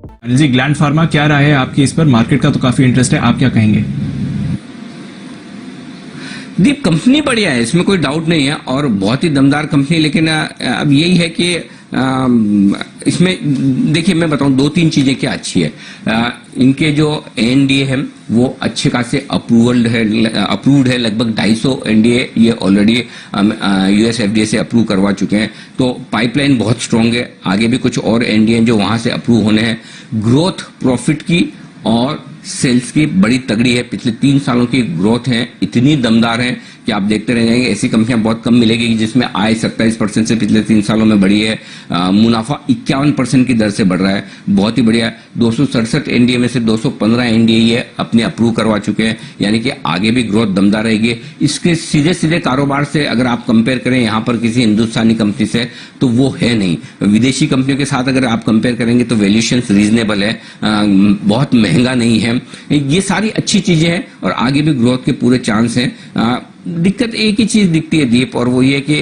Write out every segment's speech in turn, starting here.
Anil ji, gland pharma क्या राय है आपकी इस पर? मार्केट का तो काफी इंटरेस्ट है, आप क्या कहेंगे? दीप, कंपनी बढ़िया है, इसमें कोई डाउट नहीं है और बहुत ही दमदार कंपनी। लेकिन अब यही है कि इसमें देखिए, मैं बताऊं दो तीन चीजें क्या अच्छी है। इनके जो एनडीए है वो अच्छे खासे अप्रूव्ड है। लगभग 250 एनडीए ये ऑलरेडी यूएस एफडीए से अप्रूव करवा चुके हैं। तो पाइपलाइन बहुत स्ट्रांग है। आगे भी कुछ और एनडीए जो वहां से अप्रूव होने हैं। ग्रोथ प्रॉफिट की और सेल्स की बड़ी तगड़ी है। पिछले 3 सालों की ग्रोथ है इतनी दमदार है कि आप देखते रह जाएंगे। ऐसी कंपनियां बहुत कम मिलेगी जिसमें आय 27% से पिछले 3 सालों में बढ़ी है। मुनाफा 51% की दर से बढ़ रहा है, बहुत ही बढ़िया। 267 एनडीए में से 215 एनडीए ये अपने अप्रूव करवा चुके हैं, यानी कि आगे भी ग्रोथ दमदार रहेगी। इसके सीधे सीधे कारोबार से अगर आप कंपेयर करें यहाँ पर किसी हिंदुस्तानी कंपनी से, तो वो है नहीं। विदेशी कंपनियों के साथ अगर आप कंपेयर करेंगे तो वैल्यूएशन रीजनेबल है, बहुत महंगा नहीं है। ये सारी अच्छी चीजें हैं और आगे भी ग्रोथ के पूरे चांस हैं। दिक्कत एक ही चीज दिखती है दीप, और वो ये कि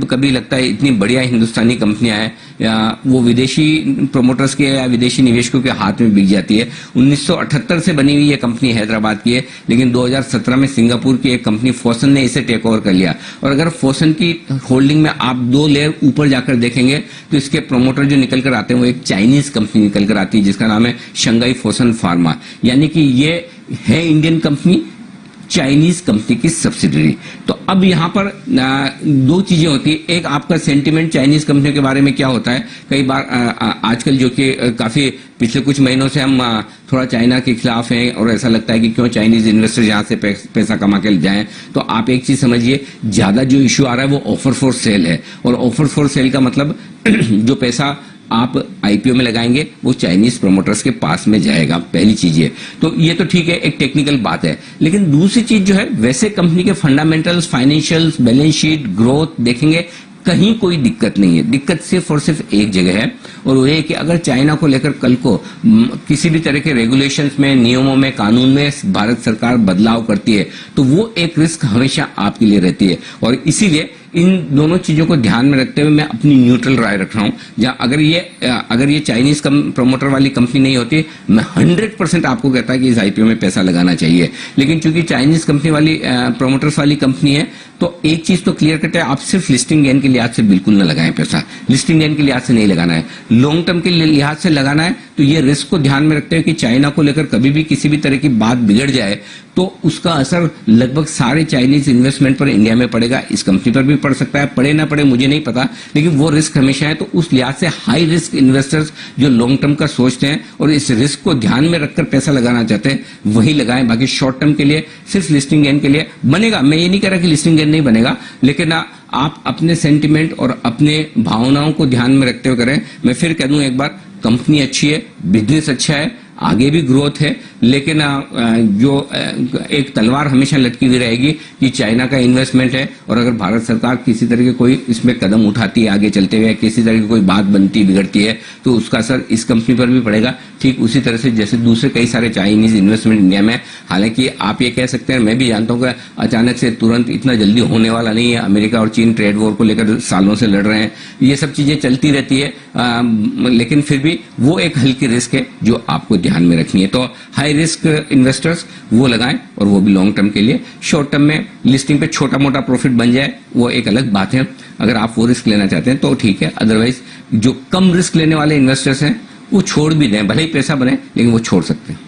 कभी लगता है इतनी बढ़िया हिंदुस्तानी कंपनियां हैं या वो विदेशी प्रोमोटर्स के या विदेशी निवेशकों के हाथ में बिक जाती है। 1978 से बनी हुई ये कंपनी हैदराबाद की है, लेकिन 2017 में सिंगापुर की एक कंपनी फोसन ने इसे टेक ओवर कर लिया। और अगर फोसन की होल्डिंग में आप 2 लेयर ऊपर जाकर देखेंगे तो इसके प्रोमोटर जो निकल कर आते हैं वो एक चाइनीज कंपनी निकल कर आती है जिसका नाम है शंघाई फोसन फार्मा, यानी कि ये है इंडियन कंपनी चाइनीज कंपनी की सब्सिडरी। तो अब यहां पर 2 चीजें होती है। एक, आपका सेंटिमेंट चाइनीज कंपनियों के बारे में क्या होता है। कई बार आजकल जो कि काफी पिछले कुछ महीनों से हम थोड़ा चाइना के खिलाफ हैं और ऐसा लगता है कि क्यों चाइनीज इन्वेस्टर यहां से पैसा कमा के जाएं। तो आप एक चीज समझिए, ज्यादा जो इश्यू आ रहा है वो ऑफर फॉर सेल है, और ऑफर फॉर सेल का मतलब जो पैसा आप आईपीओ में लगाएंगे वो चाइनीज प्रोमोटर्स के पास में जाएगा। पहली चीज ये तो ठीक है, एक टेक्निकल बात है। लेकिन दूसरी चीज जो है, वैसे कंपनी के fundamentals, financials, balance sheet, growth देखेंगे, कहीं कोई दिक्कत नहीं है। दिक्कत सिर्फ और सिर्फ एक जगह है, और वो ये कि अगर चाइना को लेकर कल को किसी भी तरह के रेगुलेशंस में, नियमों में, कानून में भारत सरकार बदलाव करती है तो वो एक रिस्क हमेशा आपके लिए रहती है। और इसीलिए इन दोनों चीजों को ध्यान में रखते हुए मैं अपनी न्यूट्रल राय रख रहा हूं। जहां अगर ये चाइनीज प्रोमोटर वाली कंपनी नहीं होती, मैं 100% आपको कहता कि इस आईपीओ में पैसा लगाना चाहिए। लेकिन चूंकि चाइनीज कंपनी वाली प्रोमोटर्स वाली कंपनी है, तो एक चीज तो क्लियर कट है, आप सिर्फ लिस्टिंग गेन के लिहाज से बिल्कुल न लगाएं पैसा। लिस्टिंग गेन के लिहाज से नहीं लगाना है, लॉन्ग टर्म के लिहाज से लगाना है। तो ये रिस्क को ध्यान में रखते हुए कि चाइना को लेकर कभी भी किसी भी तरह की बात बिगड़ जाए तो उसका असर लगभग सारे चाइनीज इन्वेस्टमेंट पर इंडिया में पड़ेगा। इस कंपनी पर भी पड़ सकता है, पड़े ना पड़े मुझे नहीं पता, लेकिन वो रिस्क हमेशा है। तो उस लिहाज से हाई रिस्क इन्वेस्टर्स जो लॉन्ग टर्म का सोचते हैं और इस रिस्क को ध्यान में रखकर पैसा लगाना चाहते हैं, वही लगाएं। बाकी शॉर्ट टर्म के लिए सिर्फ लिस्टिंग गेन के लिए बनेगा। मैं ये नहीं कह रहा कि लिस्टिंग गेन नहीं बनेगा, लेकिन आप अपने सेंटिमेंट और अपने भावनाओं को ध्यान में रखते हुए करें। मैं फिर कह दूं एक बार, कंपनी अच्छी है, बिजनेस अच्छा है, आगे भी ग्रोथ है, लेकिन जो एक तलवार हमेशा लटकी हुई रहेगी कि चाइना का इन्वेस्टमेंट है, और अगर भारत सरकार किसी तरह के कोई इसमें कदम उठाती है आगे चलते हुए, किसी तरह की कोई बात बनती बिगड़ती है, तो उसका असर इस कंपनी पर भी पड़ेगा। ठीक उसी तरह से जैसे दूसरे कई सारे चाइनीज इन्वेस्टमेंट इंडिया में। हालांकि आप ये कह सकते हैं, मैं भी जानता हूं कि अचानक से तुरंत इतना जल्दी होने वाला नहीं है। अमेरिका और चीन ट्रेड वॉर को लेकर सालों से लड़ रहे हैं, ये सब चीजें चलती रहती है, लेकिन फिर भी वो एक हल्की रिस्क है जो आपको ध्यान में रखनी है। तो हाई रिस्क इन्वेस्टर्स वो लगाएं, और वो भी लॉन्ग टर्म के लिए। शॉर्ट टर्म में लिस्टिंग पे छोटा मोटा प्रॉफिट बन जाए वो एक अलग बात है, अगर आप वो रिस्क लेना चाहते हैं तो ठीक है। अदरवाइज जो कम रिस्क लेने वाले इन्वेस्टर्स हैं वो छोड़ भी दें, भले ही पैसा बने लेकिन वो छोड़ सकते हैं।